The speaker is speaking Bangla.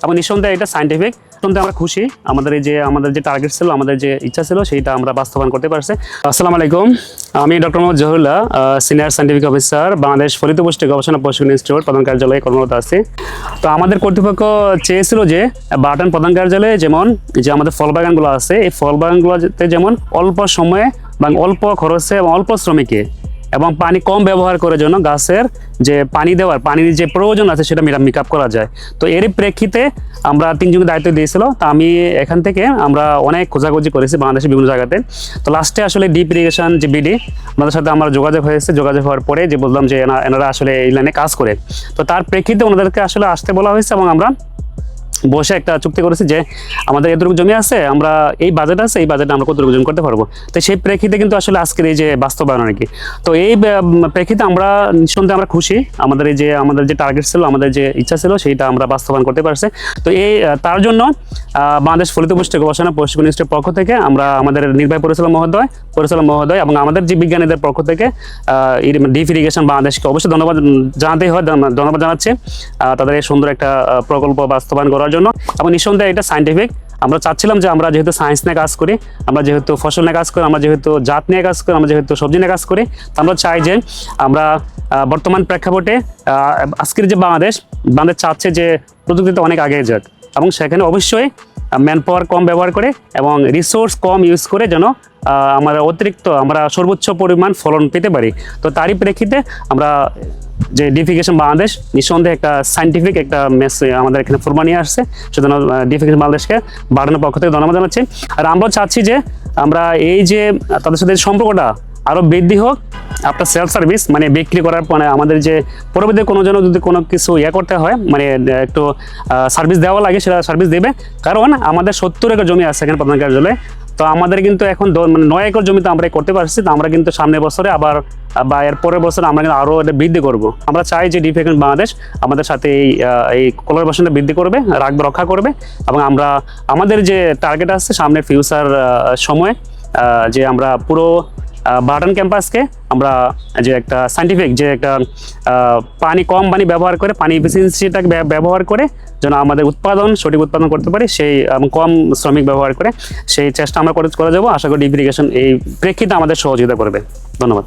এবং নিঃসন্দেহে এটা সায়েন্টিফিক। আমরা খুশি, আমাদের যে টার্গেট ছিল, আমাদের যে ইচ্ছা ছিল, সেইটা আমরা বাস্তবায়ন করতে পারছি। আসসালামু আলাইকুম, আমি doctor Mohammad Zahurullah, senior scientific officer, Bangladesh ফলিত পুষ্টি গবেষণা প্রশিক্ষণ ইনস্টিটিউট প্রধান কার্যালয়ে কর্মরত আছি। তো আমাদের কর্তৃপক্ষ চেয়েছিল যে বাটান প্রধান কার্যালয়ে যেমন যে আমাদের ফল বাগানগুলো আছে, এই ফল বাগানগুলোতে যেমন অল্প সময়ে এবং অল্প খরচে এবং অল্প শ্রমিকে এবং পানি কম ব্যবহার করে জন্য গাছের যে পানির যে প্রয়োজন আছে সেটা মেক আপ করা যায়। তো এরই প্রেক্ষিতে আমরা তিনজনের দায়িত্ব দিয়েছিল। তা আমি এখান থেকে আমরা অনেক খোঁজাখুঁজি করেছি বাংলাদেশের বিভিন্ন জায়গাতে। তো লাস্টে আসলে ডিপ ইরিগেশন যে বিডি, আমাদের সাথে আমার যোগাযোগ হয়েছে। যোগাযোগ হওয়ার পরে যে বললাম যে এনারা আসলে এই লাইনে কাজ করে, তো তার প্রেক্ষিতে ওনাদেরকে আসলে আসতে বলা হয়েছে এবং আমরা বসে একটা চুক্তি করেছি যে আমাদের এতটুকু জমি আছে, আমরা এই বাজেট আছে, এই বাজেটে আমরা কতটুকু জমি করতে পারবো। তো সেই প্রেক্ষিতে কিন্তু আসলে আজকের এই যে বাস্তবায়ন আর কি। তো এই প্রেক্ষিতে আমরা নিঃসন্দেহে আমরা খুশি, আমাদের যে টার্গেট ছিল, আমাদের যে ইচ্ছা ছিল, সেইটা আমরা বাস্তবায়ন করতে পারছি। তো তার জন্য বাংলাদেশ ফলিত পুষ্টি গবেষণা প্রশিক্ষণ ইনস্টিটিউটের পক্ষ থেকে আমরা আমাদের নির্বাহী পরিচালক মহোদয় এবং আমাদের যে বিজ্ঞানীদের পক্ষ থেকে ডিপ ইরিগেশন বাংলাদেশকে অবশ্যই ধন্যবাদ জানাচ্ছি তাদের এই সুন্দর একটা প্রকল্প বাস্তবায়ন করার জন্য। এবং নিঃসন্দেহে এটা সায়েন্টিফিক। আমরা চাচ্ছিলাম যে আমরা যেহেতু সায়েন্স নিয়ে কাজ করি, আমরা যেহেতু ফসল নিয়ে কাজ করি, আমরা যেহেতু জাত নিয়ে কাজ করি, আমরা যেহেতু সবজি নিয়ে কাজ করি, তো আমরা চাই যে আমরা বর্তমান প্রেক্ষাপটে আজকের যে বাংলাদেশ চাচ্ছে যে প্রযুক্তিতে অনেক আগে যাক এবং সেখানে অবশ্যই ম্যান পাওয়ার কম ব্যবহার করে এবং রিসোর্স কম ইউজ করে যেন আমরা সর্বোচ্চ পরিমাণ ফলন পেতে পারি। তো তারই প্রেক্ষিতে আমরা যে ডিপ ইরিগেশন বাংলাদেশ নিঃসন্দেহে একটা সায়েন্টিফিক একটা মেসেজ আমাদের এখানে ফরমা নিয়ে আসছে, সেজন্য ডিপ ইরিগেশন বাংলাদেশকে বাড়ানোর পক্ষ থেকে ধন্যবাদ জানাচ্ছি। আর আমরাও চাচ্ছি যে আমরা এই যে তাদের সাথে সম্পর্কটা আরও বৃদ্ধি হোক। আপনার সেলফ সার্ভিস মানে বিক্রি করার পরে আমাদের যে পরবর্তী যদি কোনো কিছু করতে হয়, মানে একটু সার্ভিস দেওয়া লাগে, সেটা সার্ভিস দেবে। কারণ আমাদের 70 একর জমি আছে এখানে প্রধান কার্যালয়ে। তো আমাদের কিন্তু এখন 9 একর জমিতে আমরা করতে পারছি। তো আমরা কিন্তু সামনের বছরে আবার বা এর পরের বছর আমরা কিন্তু আরও এটা বৃদ্ধি করব। আমরা চাই যে ডিপ ইরিগেশন বাংলাদেশ আমাদের সাথে এই কোলাবোরেশনটা বৃদ্ধি করবে, রক্ষা করবে এবং আমরা আমাদের যে টার্গেট আছে সামনের ফিউচার সময়ে যে আমরা পুরো বাটান ক্যাম্পাসকে আমরা যে একটা সায়েন্টিফিক যে একটা কম পানি ব্যবহার করে, পানি এফিসিয়েন্সিটাকে ব্যবহার করে যেন আমাদের সঠিক উৎপাদন করতে পারি, সেই কম শ্রমিক ব্যবহার করে সেই চেষ্টা আমরা করে যাবো। আশা করি ডিপ ইরিগেশন এই প্রেক্ষিতে আমাদের সহযোগিতা করবে। ধন্যবাদ।